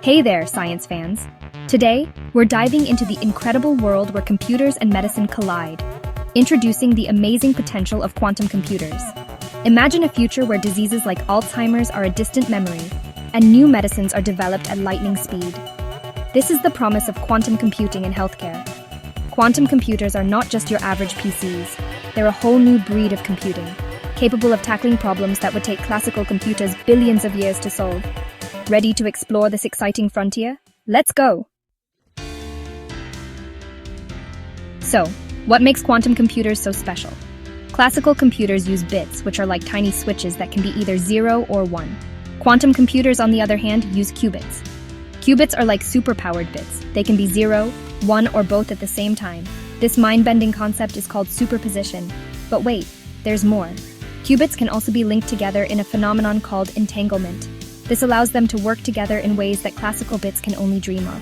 Hey there, science fans! Today, we're diving into the incredible world where computers and medicine collide, introducing the amazing potential of quantum computers. Imagine a future where diseases like Alzheimer's are a distant memory, and new medicines are developed at lightning speed. This is the promise of quantum computing in healthcare. Quantum computers are not just your average PCs, they're a whole new breed of computing, capable of tackling problems that would take classical computers billions of years to solve. Ready to explore this exciting frontier? Let's go! So, what makes quantum computers so special? Classical computers use bits, which are like tiny switches that can be either 0 or 1. Quantum computers, on the other hand, use qubits. Qubits are like superpowered bits. They can be 0, 1, or both at the same time. This mind-bending concept is called superposition. But wait, there's more. Qubits can also be linked together in a phenomenon called entanglement. This allows them to work together in ways that classical bits can only dream of.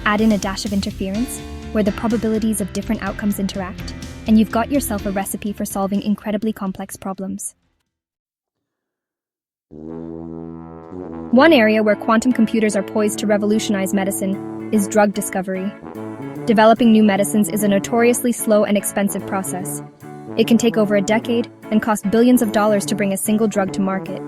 Add in a dash of interference, where the probabilities of different outcomes interact, and you've got yourself a recipe for solving incredibly complex problems. One area where quantum computers are poised to revolutionize medicine is drug discovery. Developing new medicines is a notoriously slow and expensive process. It can take over a decade and cost billions of dollars to bring a single drug to market.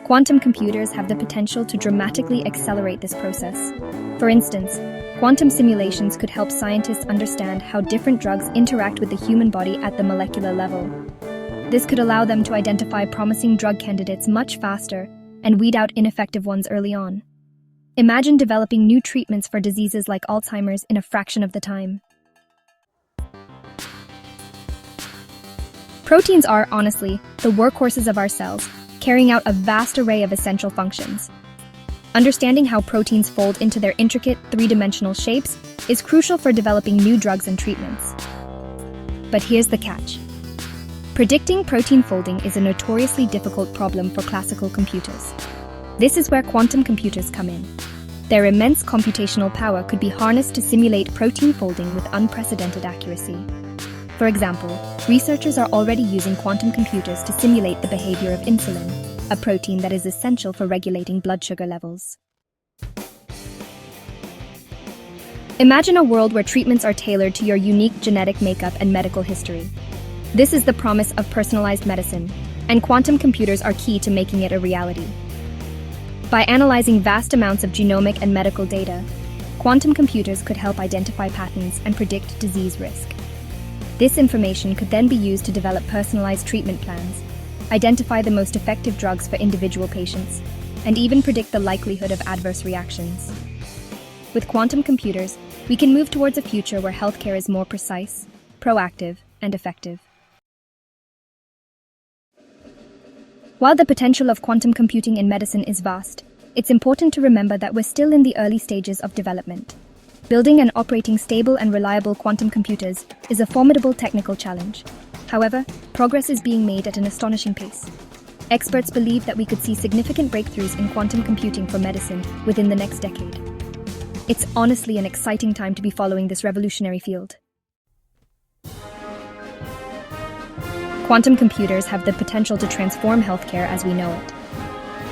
Quantum computers have the potential to dramatically accelerate this process. For instance, quantum simulations could help scientists understand how different drugs interact with the human body at the molecular level. This could allow them to identify promising drug candidates much faster and weed out ineffective ones early on. Imagine developing new treatments for diseases like Alzheimer's in a fraction of the time. Proteins are, honestly, the workhorses of our cells, carrying out a vast array of essential functions. Understanding how proteins fold into their intricate, three-dimensional shapes is crucial for developing new drugs and treatments. But here's the catch. Predicting protein folding is a notoriously difficult problem for classical computers. This is where quantum computers come in. Their immense computational power could be harnessed to simulate protein folding with unprecedented accuracy. For example, researchers are already using quantum computers to simulate the behavior of insulin, a protein that is essential for regulating blood sugar levels. Imagine a world where treatments are tailored to your unique genetic makeup and medical history. This is the promise of personalized medicine, and quantum computers are key to making it a reality. By analyzing vast amounts of genomic and medical data, quantum computers could help identify patterns and predict disease risk. This information could then be used to develop personalized treatment plans, identify the most effective drugs for individual patients, and even predict the likelihood of adverse reactions. With quantum computers, we can move towards a future where healthcare is more precise, proactive, and effective. While the potential of quantum computing in medicine is vast, it's important to remember that we're still in the early stages of development. Building and operating stable and reliable quantum computers is a formidable technical challenge. However, progress is being made at an astonishing pace. Experts believe that we could see significant breakthroughs in quantum computing for medicine within the next decade. It's honestly an exciting time to be following this revolutionary field. Quantum computers have the potential to transform healthcare as we know it.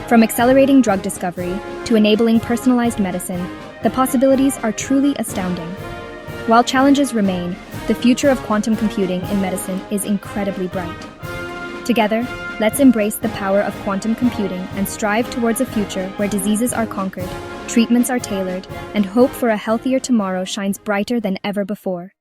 From accelerating drug discovery to enabling personalized medicine, the possibilities are truly astounding. While challenges remain, the future of quantum computing in medicine is incredibly bright. Together, let's embrace the power of quantum computing and strive towards a future where diseases are conquered, treatments are tailored, and hope for a healthier tomorrow shines brighter than ever before.